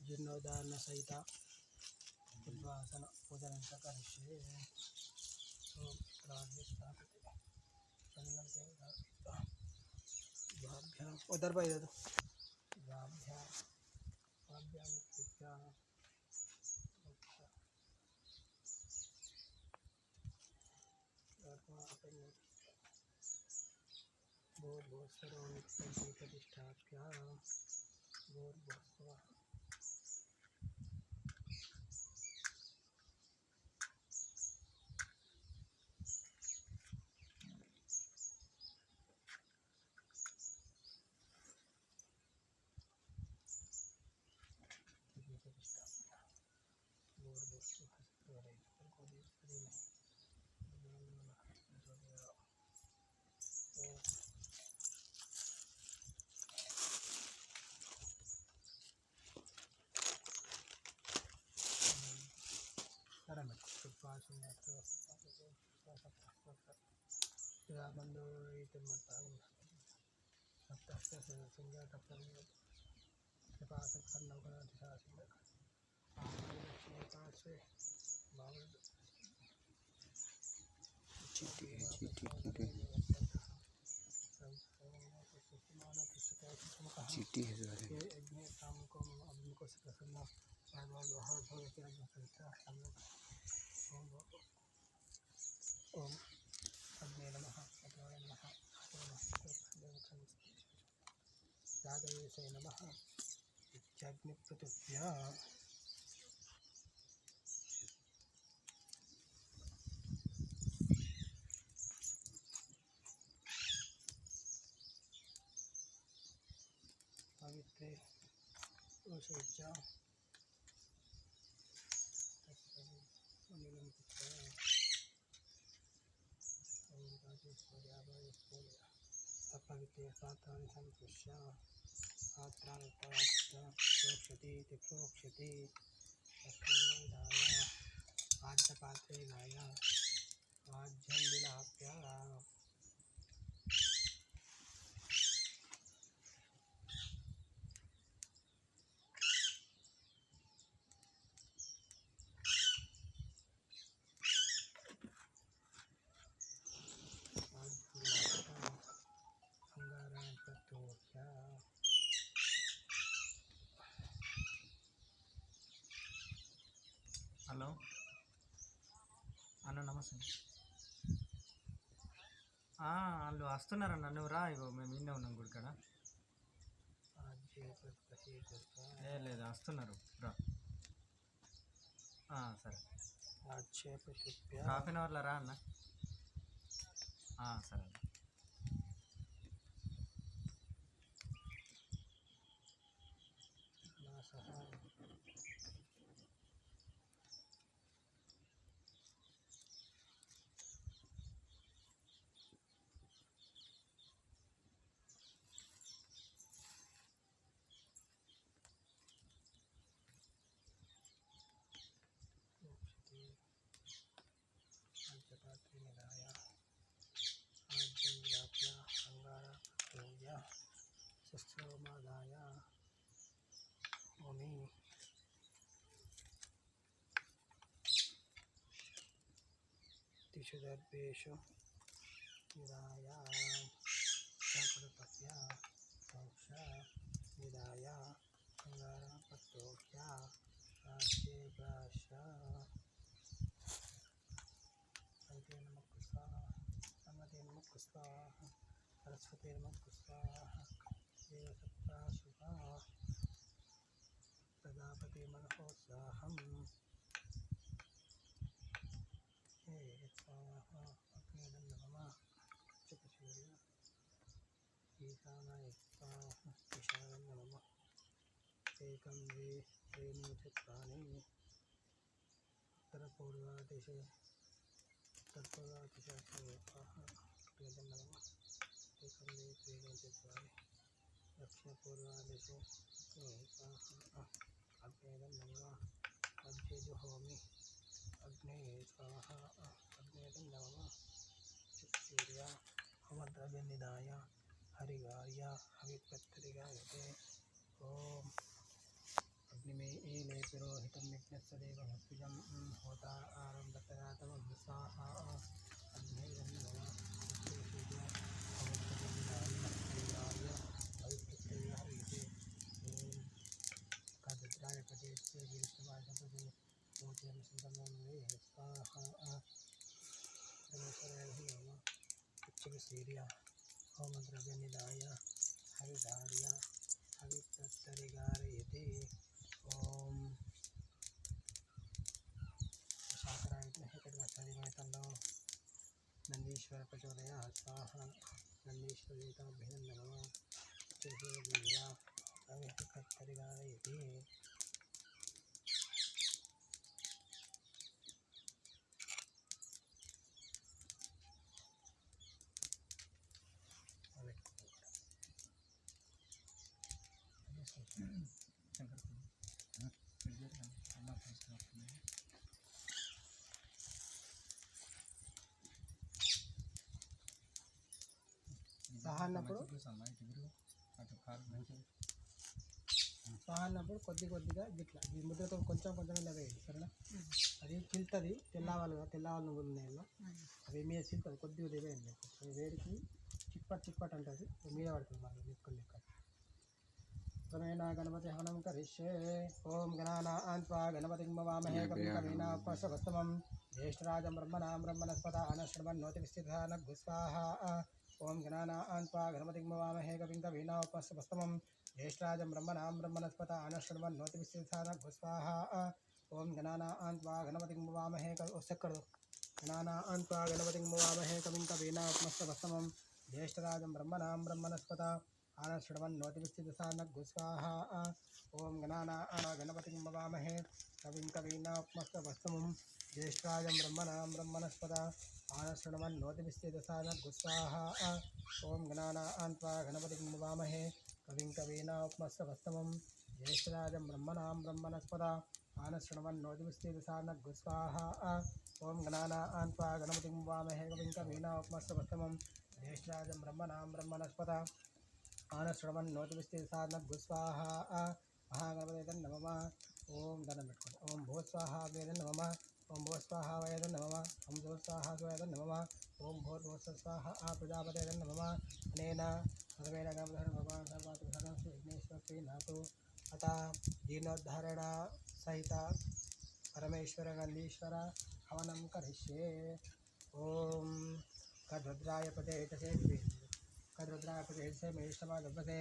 जीर्णोदाहरणसहिता उद्वासन पूजनं च करिष्ये। ओम प्राग्स्थापिते चंदनं द्वाभ्याम् उधर भाई दे दो द्वाभ्याम् द्वाभ्याम् मुक्तिभ्यां प्रतिष्ठाभ्यां भूर्भुवः चीटी है ओम अग्ने नमः अग्ने नमः यादवेशे नमः इत्याग्निप्रतिभ्या पवित्रे ओषेच्या अनिलं पुत्रा ओम राजेश्वर्याय स्फोलया तपविते पात्राणि संपुष्य पात्राणि प्रोक्षति प्रोक्षति तस्मिन्नाय आज्यपात्रे नाय आज्यं विलाप्य హలో అన్న నమస్తే వాళ్ళు వస్తున్నారన్న నువ్వు రా ఇగో మేము ఇన్నే ఉన్నాం గుడి కాడ లేదు వస్తున్నారు రా సరే హాఫ్ అన్ అవర్లో రా అన్న సరే शस्त्रमादाय मुनि तिषुदर्भेषु निधाय चक्रतप्य मोक्ष निधाय अंगारपत्रोह्य राज्येभ्याश अन्ते नमः स्वाहा अन्नते नमः स्वाहा सरस्वती नमः स्वाहा देवसत्ता सुखा प्रजापति मनोत्साहम् हे स्वाहा अग्निदं नमः चक्षुर्य ईशानाय स्वाहा ईशानं नमः एकं द्वे त्रीणि चत्वारि उत्तरपूर्वादिशे स्वाहा अग्निदं नमः एकं द्वे त्रीणि चत्वारि दक्षिणपूर्वादिशे स्वाहा अग्नेदं नमः मध्ये जुहोमि अग्ने स्वाहा अग्नेदं नमः चक्षुर्य होमद्रव्यनिधाय हरिगाय हविपत्रिगायते ओम अग्नि में यत्सदेव भक्तिजं होता आरम्भतयातमं स्वाहा अग्नेयं नमः सूर्य अवृतजन्याय अविकृतयायते ॐ कदत्राय पदेस्य विष्णुवासपदे पूज्यं सुन्दरं स्वाहा परमेश्वराय नमः उच्चकसूर्य होमद्रव्यनिधाय हविधार्य हविप्रत्यरिगारयते ओम शाकरायतनहेकटवत्सरिगणितन्नो नन्दीश्वर प्रचोदयात् स्वाहा नन्दीश्वरेताभ्यं नमः उच्चकसूर्य हविप्रत्यरिगारयते సహాన్నప్పుడు సహాన్నప్పుడు కొద్దిగా గిట్లా ఈ ముద్రతో కొంచెం కొంచెం ఇలా వేయండి సరేనా అది చిల్తుంది తెల్లవాళ్ళు నువ్వులు ఉన్నాయో అవి మీద చిల్తుంది కొద్దిగా వేయండి అది వేడికి చిప్పట్ అంటుంది మీద పడుతుంది మళ్ళీ లెక్కలు गणेना गणपति हवनं करिष्ये ओम गणानान्त्वा गणपतिं भवामहे कविं कवीनामुपमश्रवस्तमं ज्येष्ठराजं ब्रह्मणस्पदा अनश्रवन्नोतिविष्टिधानघुस्वाहा ओम गणानान्त्वा गणपतिं भवामहे कविं कवीनामुपमश्रवस्तमं ज्येष्ठराजं ब्रह्मणस्पदा अनश्रवन्नोतिविष्टिधानघुस्वाहा ओम गणानान्त्वा गणपतिं भवामहे गणानान्त्वा गणपतिं भवामहे कविं कवीनामुपमश्रवस्तमं ज्येष्ठराजं ब्रह्मणस्पदा आनश्रवन्नोतिविष्टिदशानघुस्वाहा ओम गणपतिं भवामहे कविं कवीनामुपमश्रवस्तमं ज्येष्ठराजं ब्रह्मणस्पदा आनश्रवन्नोतिविष्टिदशानघुस्वाहा ओम गणानान्त्वा गणपतिं भवामहे कविं कवीनामुपमश्रवस्तमं ज्येष्ठराजं ब्रह्मणस्पदा आनश्रवन्नोतिविष्टिदशानघुस्वाहा ओम गणानान्त्वा गणपतिं भवामहे कविं कवीनामुपमश्रवस्तमं ज्येष्ठराजं ब्रह्मणस्पदा आनश्रवन्नोतिविष्टिदशानघुस्वाहा महागणपते नमः ओम धनं पेट्टुकोंడి ओम भो स्वाहा वेद नमः ओम भो स्वाहा वेद नमः ओम भो स्वाहा वेद नमः ओम भो स्वाहा प्रजापते नमः अनेन सर्वेण गणपतिः भगवान् सर्वात्मकः विघ्नेश्वर श्रीनाथो अतः दीनोद्धारण सहित परमेश्वर गंधीश्वर हवनं करिष्ये ओम कद्रुद्राय पदे एतसे कद्रुद्राय पदे एतसे मेष्टमादभ्यसे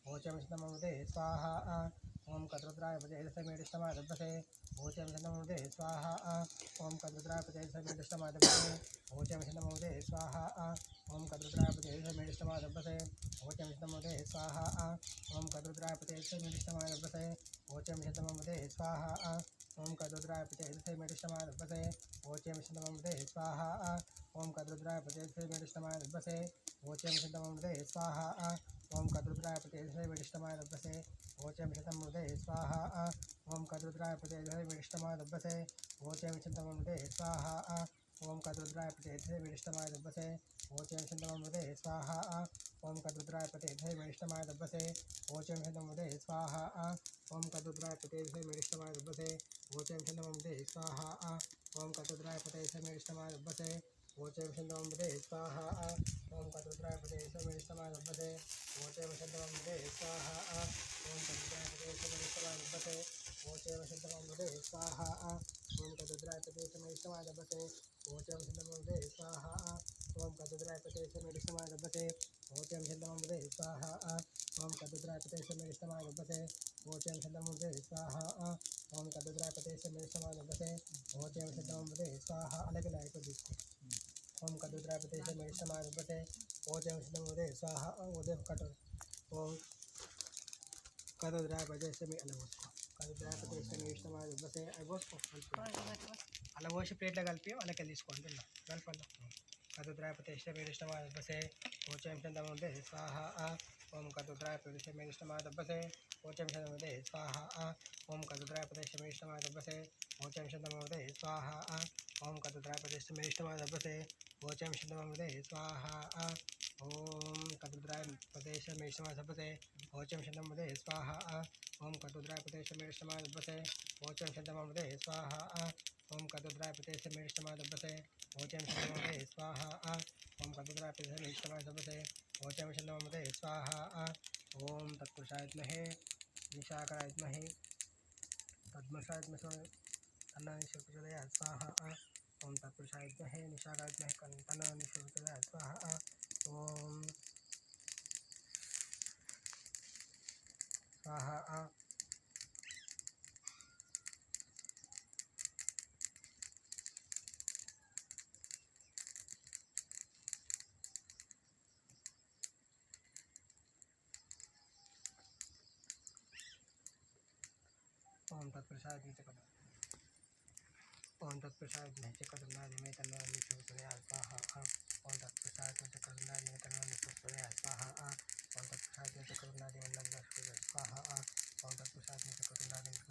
ओचमिष्टममुदे स्वाहा ओम कद्रुद्राय पदे एतसे मेष्टमादभ्यसे ओचमिष्टममुदे स्वाहा ओम कद्रुद्राय पदे एतसे मेष्टमादभ्यसे ओचमिष्टममुदे स्वाहा ओम कद्रुद्राय पदे एतसे मेष्टमादभ्यसे ओचमिष्टममुदे स्वाहा ओम कद्रुद्राय पदे एतसे मेष्टमादभ्यसे ओचमिष्टममुदे स्वाहा ओम कद्रुद्राय पदे एतसे मेष्टमादभ्यसे ओचमिष्टममुदे स्वाहा ओम कद्रुद्राय पदे एतसे मेष्टमादभ्यसे ओचमिष्टममुदे स्वाहा ओम कद्रुद्राय पदे एतसे मेष्टमादभ्यसे ओचमिष्टममुदे स्वाहा ओम कद्रुद्राय पदे एतसे मेष्टमादभ्यसे ओचमिष्टममुदे स्वाहा ओम कद्रुद्राय पदे एतसे मेष्टमादभ्यसे ओचमिष्टममुदे स्वाहा ओम कद्रुद्राय पदे एतसे मेष्टमादभ्यसे ओचमिष्टममुदे स्वाहा ओम कद्रुद्राय पदे एतसे मेष्टमादभ्यसे ओचमिष्टममुदे स्वाहा ओम कद्रुद्राय पदे एतसे मेष्टमादभ्यसे ओचमिष्टममुदे स्वाहा ओम कद्रुद्राय पदे एतसे मेष्टमादभ्यसे ओचमिष्टममुदे स्वाहा ओम कद्रुद्राय पदे एतसे मेष्टमादभ्यसे ओचमिष्टममुदे स्वाहा ओम कद्रुद्राय पदे एतसे मेष्टमादभ्यसे ओचमिष्टममुदे स्वाहा ओम कद्रुद्राय पदे एतसे मेष्टमादभ्यसे ओचमिष्टममुदे स्वाहा ओम कद्रुद्राय पदे एतसे मेष्टमादभ्यसे ओचमिष्टममुदे स्वाहा ओम कद्रुद्राय पदे एतसे मेष्टमादभ्यसे ओचमिष्टममुदे स्वाहा अलग लाइट दिसको ओम कद्रुद्राय पदे एतसे मेष्टमादभ्यसे ओचमिष्टममुदे स्वाहा उदय कट ओम कद्रुद्राय पदे एतसे मे अलग उसको कद्रुद्राय पदे एतसे मेष्टमादभ्यसे अगोस्को అలా పోసి ప్లేట్లో కలిపి వాళ్ళకి తీసుకోండి కలపండి कद्रुद्राय पदे एतसे मेष्टमादभ्यसे ओचमिष्टममुदे स्वाहा ओम कद्रुद्राय पदे एतसे मेष्टमादभ्यसे ओचमिष्टममुदे स्वाहा ओम कद्रुद्राय पदे एतसे मेष्टमादभ्यसे ओचमिष्टममुदे स्वाहा ओम कद्रुद्राय पदे एतसे मेष्टमादभ्यसे ओचमिष्टममुदे स्वाहा ओम कद्रुद्राय पदे एतसे मेष्टमादभ्यसे ओचमिष्टममुदे स्वाहा ओम कटुद्राय प्रतेशमेष्टमादुपसे वोचं शतममृते स्वाहा ओम कटुद्राय प्रतेशमेष्टमादुपसे वोचं शतममृते स्वाहा ओम कटुद्राय प्रतेशमेष्टमादुपसे वोचं शतममृते स्वाहा ओम तत्पुरुषाय विद्महे निशाकराय विद्महे पद्मशाय विद्महे तन्नानिशोचयाय स्वाहा ओम तत्पुरुषाय विद्महे निशाकराय विद्महे तन्नानिशोचयाय स्वाहा ओम स्वाहा ओम तत्पुरुषाय विद्महे ओम तत्पुरुषाय विद्महे चक्रधरनादिमे तन्नानिशोचयाय स्वाहा ओम तत्पुरुषाय चक्रधरनादिमे तन्नानिशोचयाय स्वाहा ओम तत्पुरुषाय चक्रधरनादिमे तन्नानिशोचयाय स्वाहा ओम तत्पुरुषाय चक्रधरनादिमे